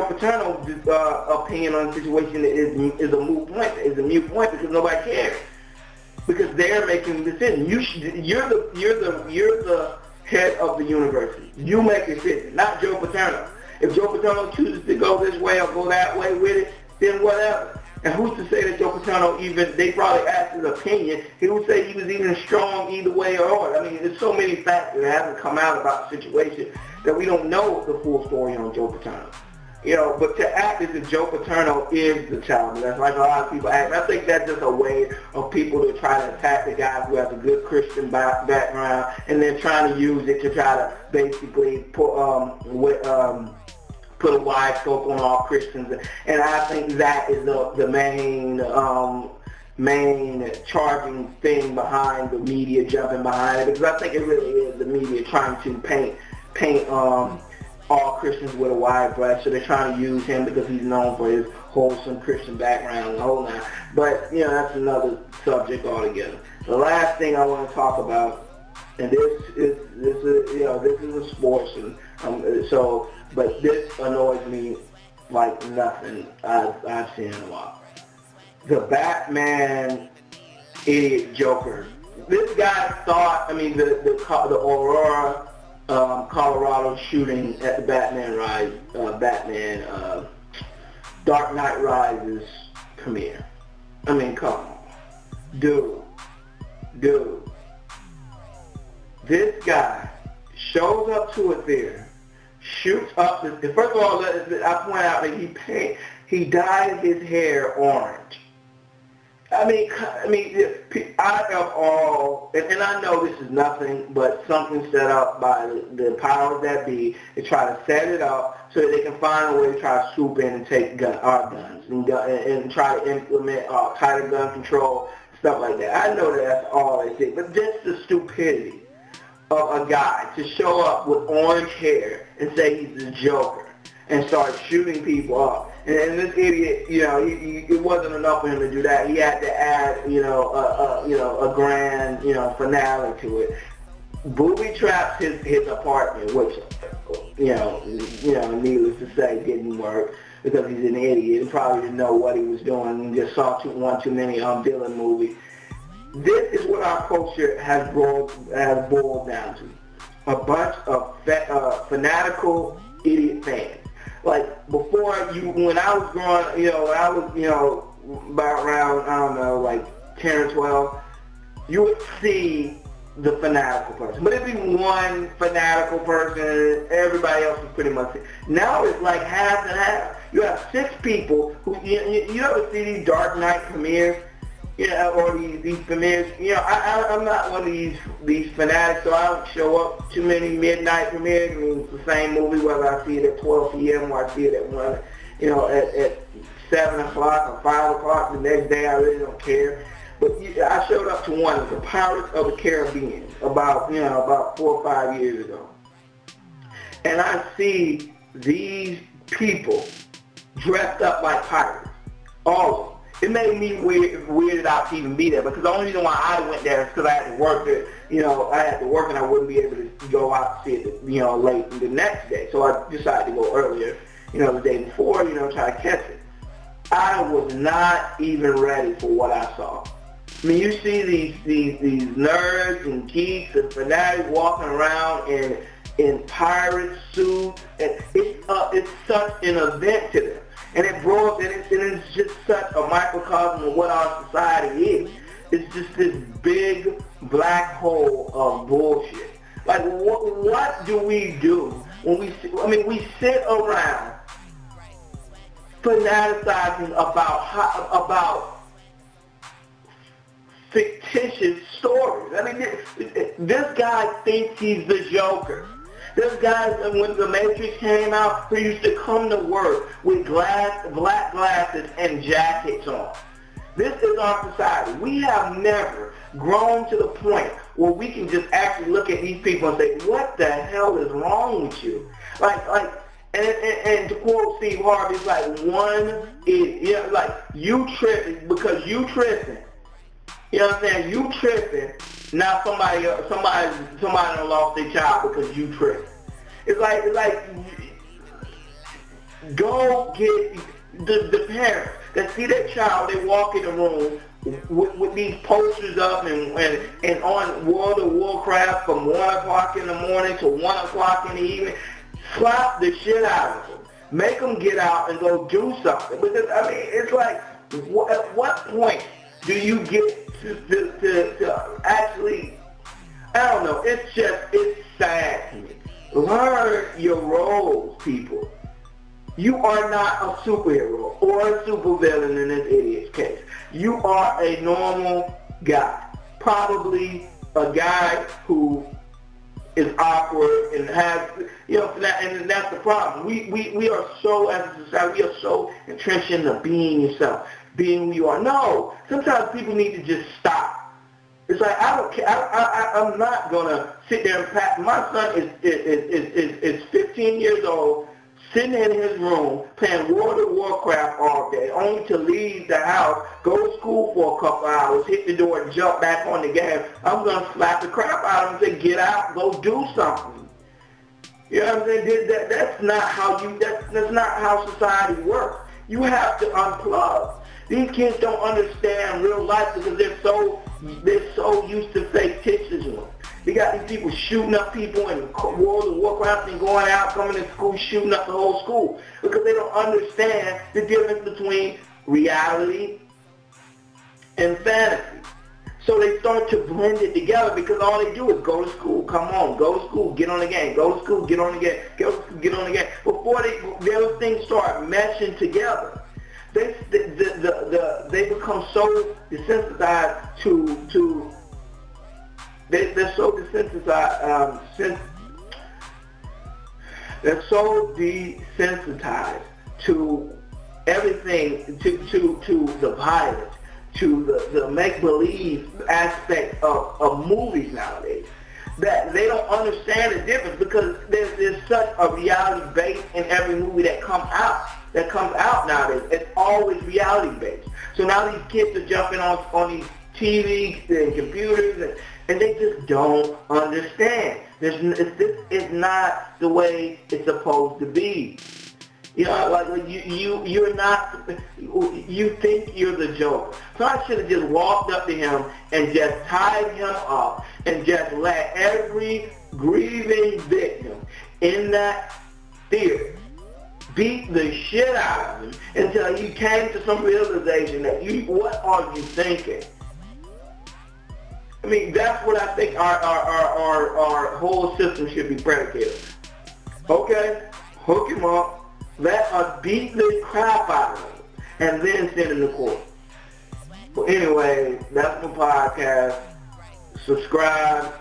Joe Paterno's opinion on the situation is a moot point. Is a mute point because nobody cares. Because they're making the decision. You're the head of the university. You make a decision, not Joe Paterno. If Joe Paterno chooses to go this way or go that way with it, then whatever. And who's to say that Joe Paterno they probably asked his opinion. He would say he was even strong either way or. I mean, there's so many factors that haven't come out about the situation that we don't know the full story on Joe Paterno. You know, but to act as if Joe Paterno is the child, that's like a lot of people act. I think that's just a way of people to try to attack the guy who has a good Christian background, and then trying to use it to try to basically put a wide scope on all Christians. And I think that is the main charging thing behind the media jumping behind it, because I think it really is the media trying to paint all Christians with a wide brush. So they're trying to use him because he's known for his wholesome Christian background and the whole nine. But, you know, that's another subject altogether. The last thing I want to talk about, and this is a sports, and but this annoys me like nothing I've seen in a while. The Batman idiot Joker. This guy thought, the Aurora, Colorado shooting at the Batman Dark Knight Rises premiere. I mean, come on. Dude. This guy shows up to a theater, shoots up first of all, I point out that he dyed his hair orange. I mean, out of all, and I know this is nothing but something set up by the powers that be to try to set it up so that they can find a way to try to swoop in and take our guns and try to implement tighter gun control, stuff like that. I know that's all they did, but just the stupidity of a guy to show up with orange hair and say he's the Joker and start shooting people up. And this idiot, it wasn't enough for him to do that. He had to add, a grand, finale to it. Booby trapped his apartment, which, needless to say, didn't work because he's an idiot and probably didn't know what he was doing and just saw one too many Dylan movies. This is what our culture has boiled down to: a bunch of fanatical idiot fans. Like before, when I was growing, about around, I don't know, like 10 or 12, you would see the fanatical person. But it'd be one fanatical person, everybody else was pretty much it. Now it's like half and half. You have 6 people who, you ever see these Dark Knight premieres? Or these premieres. I'm not one of these fanatics, so I don't show up too many midnight premieres. I mean, it's the same movie whether I see it at 12 p.m. or I see it at 1, at 7 o'clock or 5 o'clock the next day. I really don't care. But I showed up to one, the Pirates of the Caribbean, about 4 or 5 years ago, and I see these people dressed up like pirates, all of them. It made me weirded out to even be there, because the only reason why I went there is because I had to work there. I had to work and I wouldn't be able to go out to see it, late the next day. So I decided to go earlier, the day before, try to catch it. I was not even ready for what I saw. I mean, you see these nerds and geeks and fanatics walking around in pirate suits, and it's such an event to them. And it's just such a microcosm of what our society is. It's just this big black hole of bullshit. Like, what do we do when we sit around fanaticizing about fictitious stories. I mean, this guy thinks he's the Joker. This guy, when The Matrix came out, he used to come to work with black glasses and jackets on. This is our society. We have never grown to the point where we can just actually look at these people and say, what the hell is wrong with you? And to quote Steve Harvey, it's like one is, like you tripping because you tripping. You know what I'm saying? You tripping. Now somebody done lost their child because you tripping. It's like Go get the parents that see their child, they walk in the room with these posters up and on World of Warcraft from 1 o'clock in the morning to 1 o'clock in the evening. Slap the shit out of them. Make them get out and go do something. Because, I mean, it's like, at what point do you get to actually, I don't know, it's sad to me. Learn your roles, people. You are not a superhero or a supervillain in this idiot's case. You are a normal guy. Probably a guy who is awkward and has, and that's the problem. We are so, as a society, we are so entrenched into being yourself, being who you are. No, sometimes people need to just stop. It's like, I don't care. I'm not gonna sit there and pat. My son is 15 years old, sitting in his room playing World of Warcraft all day, only to leave the house, go to school for a couple hours, hit the door, and jump back on the game. I'm gonna slap the crap out of him and say, "Get out, go do something." You know what I'm saying? That's not how society works. You have to unplug. These kids don't understand real life because they're so used to fake pictures of them. They got these people shooting up people in World of Warcraft and going out, coming to school, shooting up the whole school because they don't understand the difference between reality and fantasy. So they start to blend it together because all they do is go to school, come home, go to school, get on the game, go to school, get on the game, go to school, get on the game. Before those things start meshing together, they become so desensitized to they're so desensitized they're so desensitized to everything, to the violence, to the make-believe aspect of movies nowadays, that they don't understand the difference because there's such a reality base in every movie that comes out nowadays. It's always reality based. So now these kids are jumping on these TVs and computers and they just don't understand. This is not the way it's supposed to be. You know, like you're not. You think you're the Joker. So I should have just walked up to him and just tied him up and just let every grieving victim in that theater beat the shit out of him until you came to some realization that what are you thinking? I mean, that's what I think our whole system should be predicated. Okay, hook him up. Let us beat the crap out of him and then send him to court. But anyway, that's my podcast. Subscribe.